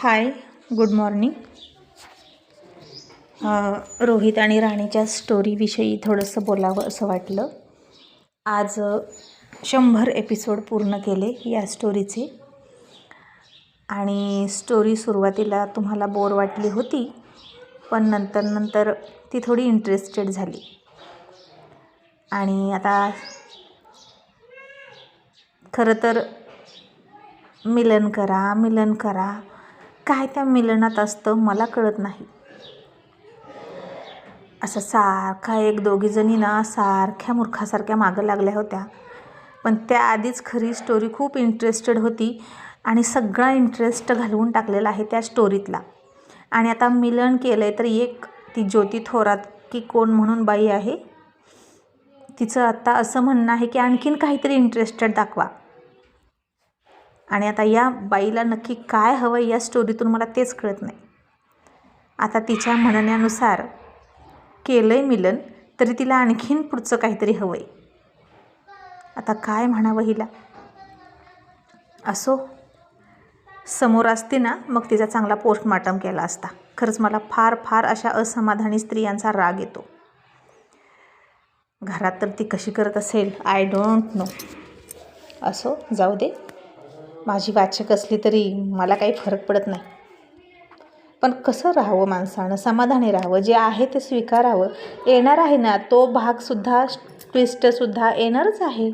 हाय, good morning. Rohit आणि राणीच्या स्टोरीविषयी थोडंसं बोलावं असं वाटलं. आज 100 एपिसोड पूर्ण केले या स्टोरीचे. आणि स्टोरी सुरुवातीला तुम्हाला बोर वाटली होती, पण नंतर ती थोडी इंटरेस्टेड झाली. आणि आता खरं तर मिलन करा काय त्या मिलनात असतं मला कळत नाही. असं सारखा एक दोघी जणी ना सारख्या मूर्खासारख्या मागं लागल्या होत्या, पण त्याआधीच खरी स्टोरी खूप इंटरेस्टेड होती आणि सगळा इंटरेस्ट घालवून टाकलेला आहे त्या स्टोरीतला. आणि आता मिलन केलं आहे तर एक ती ज्योती थोरात की कोण म्हणून बाई आहे, तिचं आता असं म्हणणं आहे की आणखीन काहीतरी इंटरेस्टेड दाखवा. आणि आता या बाईला नक्की काय हवं या स्टोरीतून मला तेच कळत नाही. आता तिच्या म्हणण्यानुसार केलं आहे मिलन तरी तिला आणखीन पुढचं काहीतरी हवं आहे. आता काय म्हणावं हिला. असो, समोर असते ना मग तिचा चांगला पोस्टमार्टम केला असता. खरंच मला फार अशा असमाधानी स्त्रियांचा राग येतो. घरात तर ती कशी करत असेल आय डोंट नो. असो, जाऊ दे. माझी वाचक असली तरी मला काही फरक पडत नाही. पण कसं राहावं माणसानं, समाधानी राहावं, जे आहे ते स्वीकारावं. येणार आहे ना तो भागसुद्धा, ट्विस्टसुद्धा येणारच आहे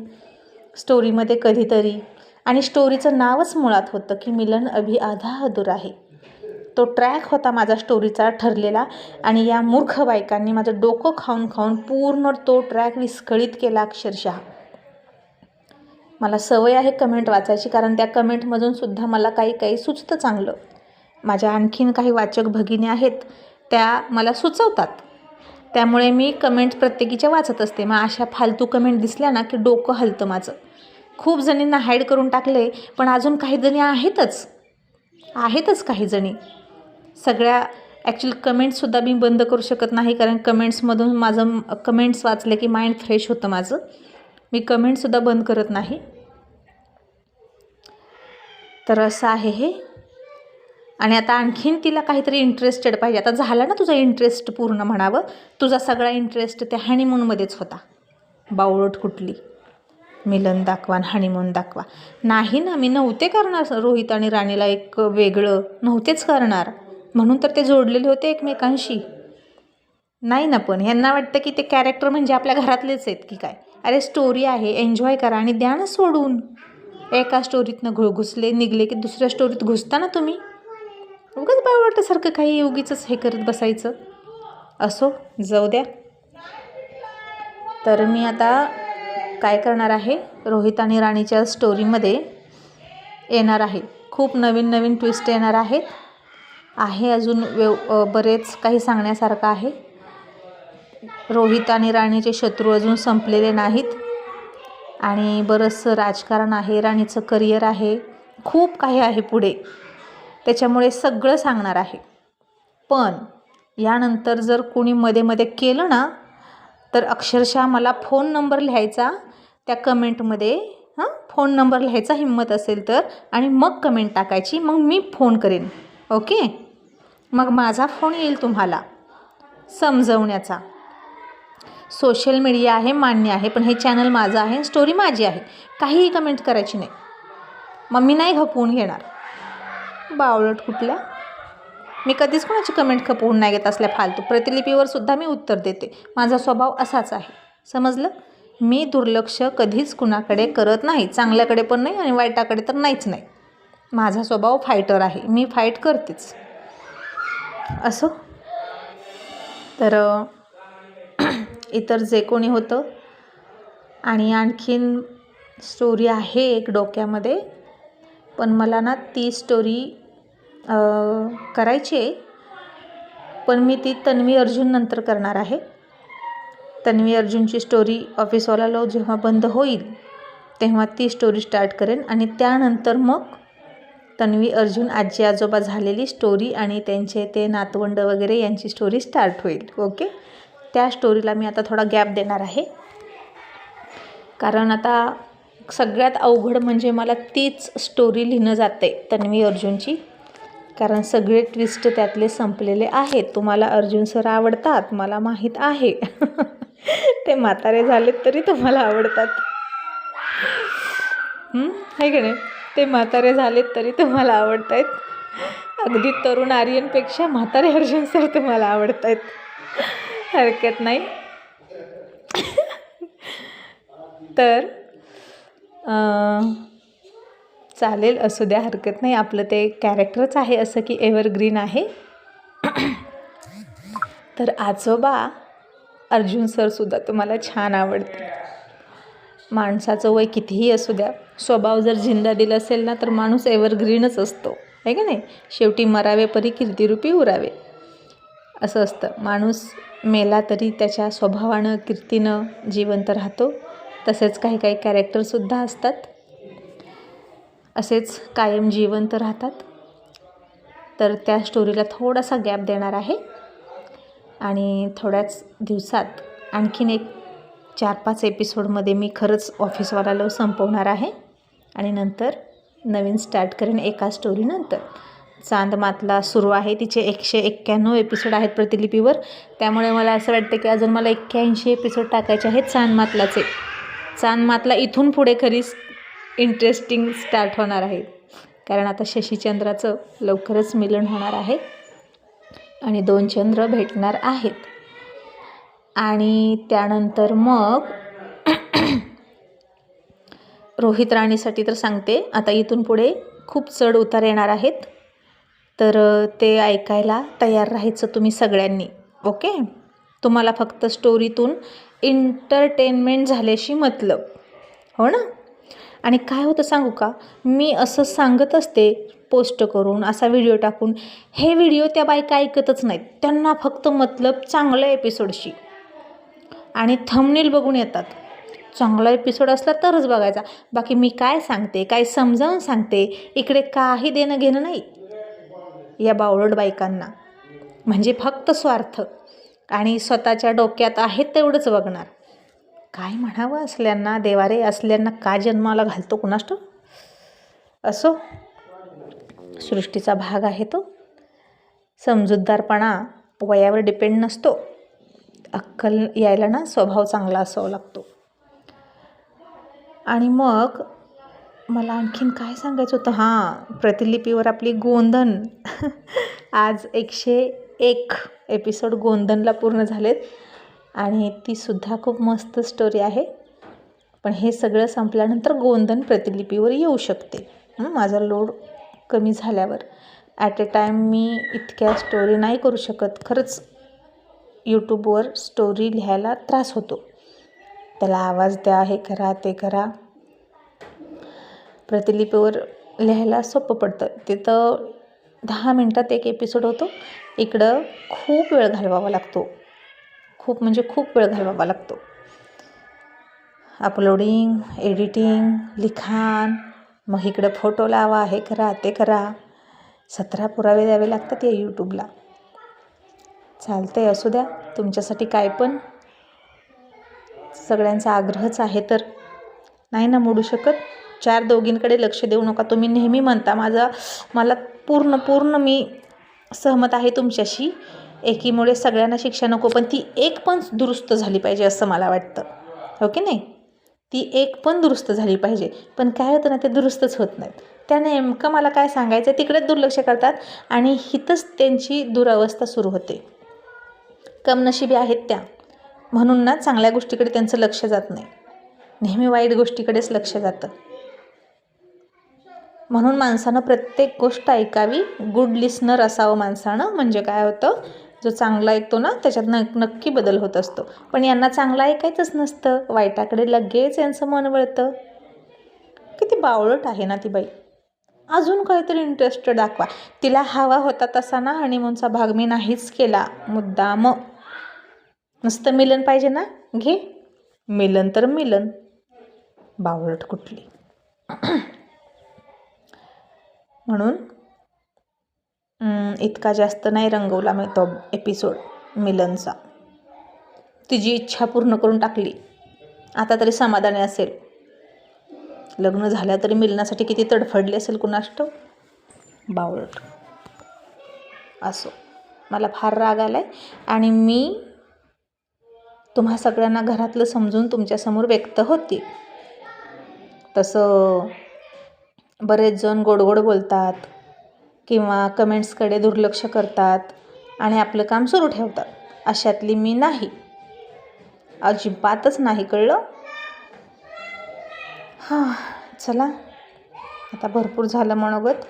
स्टोरीमध्ये कधीतरी. आणि स्टोरीचं नावच मुळात होतं की मिलन अभी आधा अधूरा आहे. तो ट्रॅक होता माझा स्टोरीचा ठरलेला, आणि या मूर्ख बायकांनी माझं डोकं खाऊन पूर्ण तो ट्रॅक विस्कळीत केला अक्षरशः. मला सवय आहे कमेंट वाचायची, कारण त्या कमेंटमधून सुद्धा मला काही सुचतं चांगलं. माझ्या आणखीन काही वाचक भगिनी आहेत, त्या मला सुचवतात. त्यामुळे मी कमेंट प्रत्येकीच्या वाचत असते. मग अशा फालतू कमेंट दिसल्या ना की डोकं हलतं माझं. खूप जणींना हाईड करून टाकले, पण अजून काही जणी आहेतच काही जणी. सगळ्या ॲक्च्युली कमेंट्ससुद्धा मी बंद करू शकत नाही, कारण कमेंट्समधून माझं कमेंट्स वाचले की माइंड फ्रेश होतं माझं. मी कमेंटसुद्धा बंद करत नाही. तर असं आहे हे. आणि आता आणखीन तिला काहीतरी इंटरेस्टेड पाहिजे. आता झाला ना तुझा इंटरेस्ट पूर्ण म्हणावं. तुझा सगळा इंटरेस्ट त्या हनीमूनमध्येच होता. बावळट कुठली. मिलन दाखवा आणि हनीमून दाखवा. नाही ना, मी नव्हते करणार रोहित आणि राणीला एक वेगळं, नव्हतेच करणार. म्हणून तर ते जोडलेले होते एकमेकांशी. नाही ना, पण ह्यांना वाटतं की ते कॅरेक्टर म्हणजे आपल्या घरातलेच आहेत की काय. अरे स्टोरी आहे, एन्जॉय करा आणि द्या ना सोडून. एका स्टोरीतनं घुसले निघले की दुसऱ्या स्टोरीत घुसता ना तुम्ही. उगाच बावळटासारखं काही उगीच हे करत बसायचं. असो, जाऊ द्या. तर मी आता काय करणार आहे, रोहित आणि राणीच्या स्टोरीमध्ये येणार आहे खूप नवीन ट्विस्ट येणार आहेत. अजून बरेच काही सांगण्यासारखं आहे. रोहित आणि राणीचे शत्रू अजून संपलेले नाहीत, आणि बरंचसं राजकारण आहे, राणीचं करिअर आहे, खूप काही आहे पुढे. त्याच्यामुळे सगळं सांगणार आहे. पण यानंतर जर कोणी मध्ये केलं ना तर अक्षरशः मला फोन नंबर लिहायचा त्या कमेंटमध्ये. फोन नंबर लिहायचा हिम्मत असेल तर, आणि मग कमेंट टाकायची. मग मी फोन करेन. ओके, मग माझा फोन येईल तुम्हाला समजवण्याचा. सोशल मीडिया आहे, मान्य आहे, पण हे चॅनल माझं आहे, स्टोरी माझी आहे. काहीही कमेंट करायची नाही. मग मी नाही खपवून घेणार. बावळट कुठल्या. मी कधीच कोणाची कमेंट खपवून नाही घेत असल्या फालतू. प्रतिलिपीवर सुद्धा मी उत्तर देते. माझा स्वभाव असाच आहे, समजलं. मी दुर्लक्ष कधीच कुणाकडे करत नाही, चांगल्याकडे पण नाही आणि वाईटाकडे तर नाहीच नाही. माझा स्वभाव फायटर आहे, मी फाईट करतेच. असो, तर इतर जे कोणी होतं, आणि आणखीन स्टोरी आहे एक डोक्यामध्ये, पण मला ना ती स्टोरी करायची आहे. पण मी ती तन्वी अर्जुन नंतर करणार आहे. तन्वी अर्जुनची स्टोरी ऑफिसवाला लो जेव्हा बंद होईल तेव्हा ती स्टोरी स्टार्ट करेन, आणि त्यानंतर मग तन्वी अर्जुन आजी आजोबा झालेली स्टोरी आणि त्यांचे ते नातवंड वगैरे यांची स्टोरी स्टार्ट होईल. ओके, त्या स्टोरीला मी आता थोडा गॅप देणार आहे, कारण आता सगळ्यात अवघड म्हणजे मला तीच स्टोरी लिहिणं जाते तन्वी अर्जुनची. कारण सगळे ट्विस्ट त्यातले संपलेले आहेत. तुम्हाला अर्जुन सर आवडतात मला माहीत आहे. ते म्हातारे झालेत तरी तुम्हाला आवडतात, आहे की नाही? ते म्हातारे झालेत तरी तुम्हाला आवडत आहेत. अगदी तरुण आर्यनपेक्षा म्हातारे अर्जुन सर तुम्हाला आवडत आहेत. हरकत नाही. तर चालेल, असू द्या, हरकत नाही. आपलं ते कॅरेक्टरच आहे असं की एव्हरग्रीन आहे. तर आजोबा अर्जुन सरसुद्धा तुम्हाला छान आवडते. माणसाचं वय कितीही असू द्या, स्वभाव जर जिंदा दिला असेल ना तर माणूस एव्हरग्रीनच असतो, आहे का नाही? शेवटी मरावे परी कीर्तिरूपी उरावे असं असतं. माणूस मेला तरी त्याच्या स्वभावानं कीर्तीनं जिवंत राहतो. तसेच काही काही कॅरेक्टरसुद्धा असतात असेच कायम जिवंत राहतात. तर त्या स्टोरीला थोडासा गॅप देणार आहे आणि थोड्याच दिवसात आणखीन एक 4-5 एपिसोडमध्ये मी खरंच ऑफिसवाला लव संपवणार आहे आणि नंतर नवीन स्टार्ट करेन एका स्टोरीनंतर. चांद मातला सुरू आहे, तिचे 191 एपिसोड आहेत प्रतिलिपीवर. त्यामुळे मला असं वाटतं की अजून मला 81 एपिसोड टाकायचे आहेत चांद मातलाचे. चांद मातला इथून पुढे खरीच इंटरेस्टिंग स्टार्ट होणार आहे, कारण आता शशीचंद्राचं लवकरच मिलन होणार आहे आणि 2 चंद्र भेटणार आहेत. आणि त्यानंतर मग रोहित राणीसाठी तर सांगते, आता इथून पुढे खूप चढ उतार येणार आहेत. तर ते ऐकायला तयार राहायचं तुम्ही सगळ्यांनी, ओके? तुम्हाला फक्त स्टोरीतून एंटरटेनमेंट झाल्याशी मतलब, हो ना? आणि काय होतं सांगू का, मी असं सांगत असते पोस्ट करून, असा व्हिडिओ टाकून, हे व्हिडिओ त्या बायका ऐकतच नाहीत. त्यांना फक्त मतलब चांगल्या एपिसोडशी आणि थंबनेल बघून येतात. चांगला एपिसोड असला तरच बघायचा. बाकी मी काय सांगते, काय समजावून सांगते, इकडे काही देणं घेणं नाही या बावळट बायकांना. म्हणजे फक्त स्वार्थ आणि स्वतःच्या डोक्यात आहे तेवढंच बघणार. काय म्हणावं असल्यांना, देवारे असल्यांना का जन्माला घालतो कुणास ठाऊक. असो, सृष्टीचा भाग आहे तो. समजूतदारपणा वयावर डिपेंड नसतो. अक्कल यायला ना स्वभाव चांगला असावा लागतो. आणि मग मला आणखीन काय सांगायचं होतं, हां, प्रतिलिपीवर आपली गोंधन आज 101 एपिसोड गोंधनला पूर्ण झालेत आणि तीसुद्धा खूप मस्त स्टोरी आहे. पण हे सगळं संपल्यानंतर गोंधन प्रतिलिपीवर येऊ शकते. माझा लोड कमी झाल्यावर. ॲट ए टाईम मी इतक्या स्टोरी नाही करू शकत. खरंच यूट्यूबवर स्टोरी लिहायला त्रास होतो. त्याला आवाज द्या, हे करा, ते करा. प्रतिलिपीवर लिहायला सोपं पडतं. तिथं 10 मिनटात एक एपिसोड होतो. इकडं खूप वेळ घालवावा लागतो. खूप म्हणजे खूप वेळ घालवावा लागतो. अपलोडिंग, एडिटिंग, लिखाण, मग इकडं फोटो लावा, हे करा, ते करा. 17 पुरावे द्यावे लागतात या यूट्यूबला. चालतंय, असू द्या, तुमच्यासाठी काय पण. सगळ्यांचा आग्रहच आहे तर नाही ना मोडू शकत. 4 दोघींकडे लक्ष देऊ नका. तुम्ही नेहमी म्हणता, मला पूर्ण मी सहमत आहे तुमच्याशी. एकीमुळे सगळ्यांना शिक्षा नको, पण ती एक पण दुरुस्त झाली पाहिजे असं मला वाटतं, हो की नाही? ती एक पण दुरुस्त झाली पाहिजे. पण काय होतं ना, ते दुरुस्तच होत नाहीत. त्या नेमकं मला काय सांगायचं तिकडेच दुर्लक्ष करतात आणि हिथंच त्यांची दुरावस्था सुरू होते. कमनशिबी आहेत त्या, म्हणून ना चांगल्या गोष्टीकडे त्यांचं लक्ष जात नाही. नेहमी वाईट गोष्टीकडेच लक्ष जातं. म्हणून माणसानं प्रत्येक गोष्ट ऐकावी. गुड लिस्नर असावं माणसानं. म्हणजे काय होतं, जो चांगला ऐकतो ना त्याच्यात नक्की बदल होत असतो. पण यांना चांगलं ऐकायचंच नसतं, वाईटाकडे लगेच यांचं मन वळतं. किती बावळट आहे ना ती बाई. अजून काहीतरी इंटरेस्ट दाखवा. तिला हवा होता तसा ना हनीमूनचा भाग मी नाहीच केला मुद्दाम. नुसतं मिलन पाहिजे ना, घे मिलन तर मिलन. बावळट कुठली. म्हणून इतका जास्त नाही रंगवला मी तो एपिसोड मिलनचा. तिची इच्छा पूर्ण करून टाकली. आता तरी समाधानी असेल. लग्न झाल्या तरी मिलनासाठी किती तडफडली असेल कुणास ठाऊक. बावळट. असो, मला फार राग आला आहे आणि मी तुम्हा सगळ्यांना घरातलं समजून तुमच्यासमोर व्यक्त होते. तसं बरेच जण गोड गोड बोलतात किंवा कमेंट्सकडे दुर्लक्ष करतात आणि आपलं काम सुरू ठेवतात. अशातली मी नाही, अजिबातच नाही, कळलं? हां, चला आता भरपूर झालं मनोगत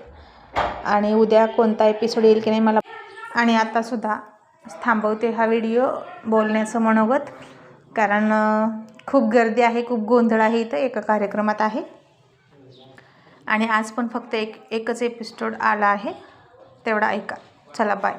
आणि उद्या कोणता एपिसोड येईल की नाही मला. आणि आतासुद्धा थांबवते हा व्हिडिओ बोलण्याचं मनोगत, कारण खूप गर्दी आहे, खूप गोंधळ आहे इथं, एका कार्यक्रमात आहे आणि आज पण फक्त एकच एपिसोड आला आहे, तेवढा ऐका. चला बाय.